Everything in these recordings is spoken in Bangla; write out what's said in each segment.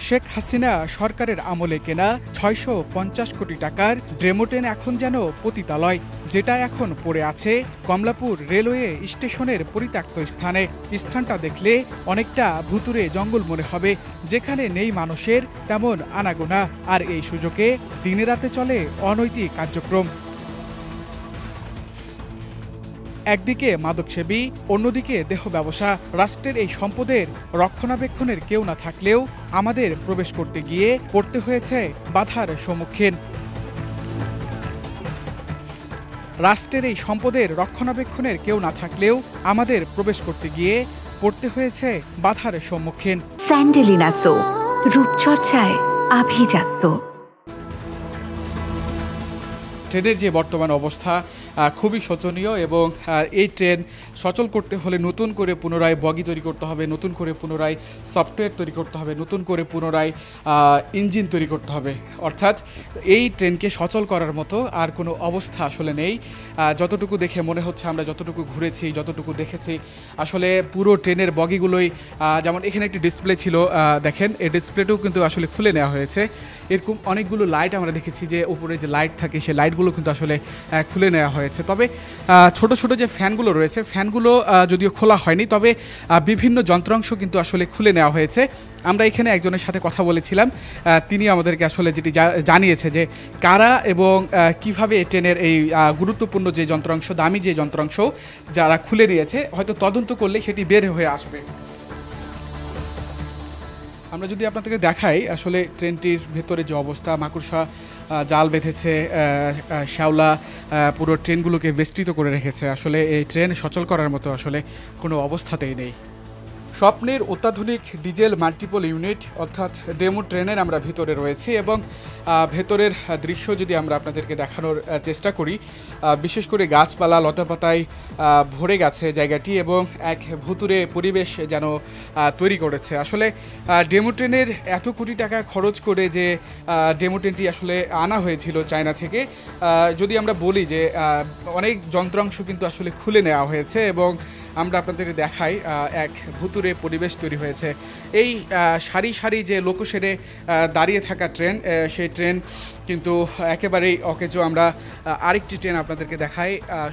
শেখ হাসিনা সরকারের আমলে কেনা ৬৫০ কোটি টাকার ড্রেমোটেন এখন যেন পতিতালয়, যেটা এখন পড়ে আছে কমলাপুর রেলওয়ে স্টেশনের পরিত্যক্ত স্থানে। স্থানটা দেখলে অনেকটা ভুতুরে জঙ্গল মনে হবে, যেখানে নেই মানুষের তেমন আনাগোনা। আর এই সুযোগে দিনে রাতে চলে অনৈতিক কার্যক্রম। একদিকে মাদকসেবী, অন্যদিকে দেহ ব্যবসা। রাষ্ট্রের এই সম্পদের রক্ষণাবেক্ষণের কেউ না থাকলেও আমাদের প্রবেশ করতে গিয়ে পড়তে হয়েছে বাধার সম্মুখীন। রাষ্ট্রের এই সম্পদের রক্ষণাবেক্ষণের কেউ না থাকলেও আমাদের প্রবেশ করতে গিয়ে পড়তে হয়েছে বাধার সম্মুখীন। স্যান্ডেলিনা সো, রূপচর্চায় আভিজাত্য। ট্রেনের যে বর্তমান অবস্থা খুবই শোচনীয়, এবং এই ট্রেন সচল করতে হলে নতুন করে পুনরায় বগি তৈরি করতে হবে, নতুন করে পুনরায় সফটওয়্যার তৈরি করতে হবে, নতুন করে পুনরায় ইঞ্জিন তৈরি করতে হবে। অর্থাৎ এই ট্রেনকে সচল করার মতো আর কোনো অবস্থা আসলে নেই। যতটুকু দেখে মনে হচ্ছে, আমরা যতটুকু ঘুরেছি, যতটুকু দেখেছি, আসলে পুরো ট্রেনের বগিগুলোই যেমন এখানে একটি ডিসপ্লে ছিল, দেখেন এই ডিসপ্লেটাও কিন্তু আসলে খুলে নেওয়া হয়েছে। এরকম অনেকগুলো লাইট আমরা দেখেছি যে উপরে যে লাইট থাকে সেই লাইটগুলো কিন্তু আসলে খুলে নেওয়া হয়েছে। তবে ছোট ছোট যে ফ্যানগুলো রয়েছে, ফ্যানগুলো যদিও খোলা হয়নি, তবে বিভিন্ন যন্ত্রাংশ কিন্তু আসলে খুলে নেওয়া হয়েছে। আমরা এখানে একজনের সাথে কথা বলেছিলাম, তিনি আমাদেরকে আসলে যেটি জানিয়েছে যে কারা এবং কিভাবে ট্রেনের এই গুরুত্বপূর্ণ যে যন্ত্রাংশ, দামি যে যন্ত্রাংশ যারা খুলে নিয়েছে, হয়তো তদন্ত করলে সেটি বের হয়ে আসবে। আমরা যদি আপনাদেরকে দেখাই আসলে ট্রেনটির ভেতরে যে অবস্থা, মাকড়সা জাল বেঁধেছে, শ্যাওলা পুরো ট্রেনগুলোকে বেষ্টিত করে রেখেছে। আসলে এই ট্রেন সচল করার মতো আসলে কোনো অবস্থাতেই নেই। স্বপ্নের অত্যাধুনিক ডিজেল মাল্টিপল ইউনিট অর্থাৎ ডেমো ট্রেনের আমরা ভেতরে রয়েছি, এবং ভেতরের দৃশ্য যদি আমরা আপনাদেরকে দেখানোর চেষ্টা করি, বিশেষ করে গাছপালা লতাপাতায় ভরে গেছে জায়গাটি, এবং এক ভুতুরে পরিবেশ যেন তৈরি করেছে। আসলে ডেমো ট্রেনের এত কোটি টাকা খরচ করে যে ডেমো ট্রেনটি আসলে আনা হয়েছিল চায়না থেকে, যদি আমরা বলি যে অনেক যন্ত্রাংশ কিন্তু আসলে খুলে নেওয়া হয়েছে, এবং আমরা আপনাদের দেখাই এক ভুতুরে পরিবেশ তৈরি হয়েছে। এই সারি সারি যে লোকোশেডে দাঁড়িয়ে থাকা ট্রেন, সেই ট্রেন কিন্তু একেবারেই অকেজো। আমরা আরেকটি ট্রেন আপনাদেরকে দেখাই,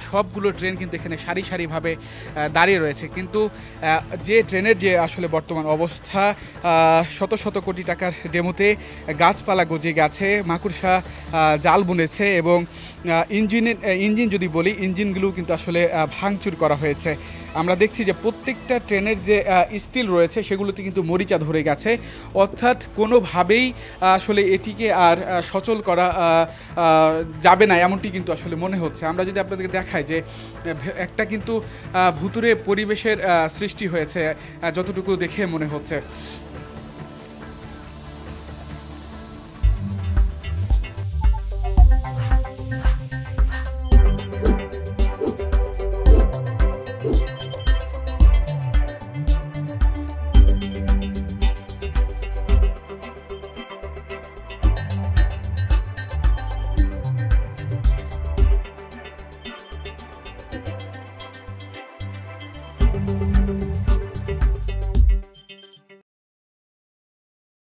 সবগুলো ট্রেন কিন্তু এখানে সারি সারিভাবে দাঁড়িয়ে রয়েছে। কিন্তু যে ট্রেনের যে আসলে বর্তমান অবস্থা, শত শত কোটি টাকার ডেমোতে গাছপালা গজে গেছে, মাকড়সা জাল বুনেছে, এবং ইঞ্জিন যদি বলি, ইঞ্জিনগুলো কিন্তু আসলে ভাঙচুর করা হয়েছে। আমরা দেখছি যে প্রত্যেকটা ট্রেনের যে স্টিল রয়েছে সেগুলোতে কিন্তু মরিচা ধরে গেছে। অর্থাৎ কোনোভাবেই আসলে এটিকে আর সচল করা যাবে না, এমনটি কিন্তু আসলে মনে হচ্ছে। আমরা যদি আপনাদেরকে দেখাই যে একটা কিন্তু ভুতুরে পরিবেশের সৃষ্টি হয়েছে যতটুকু দেখে মনে হচ্ছে।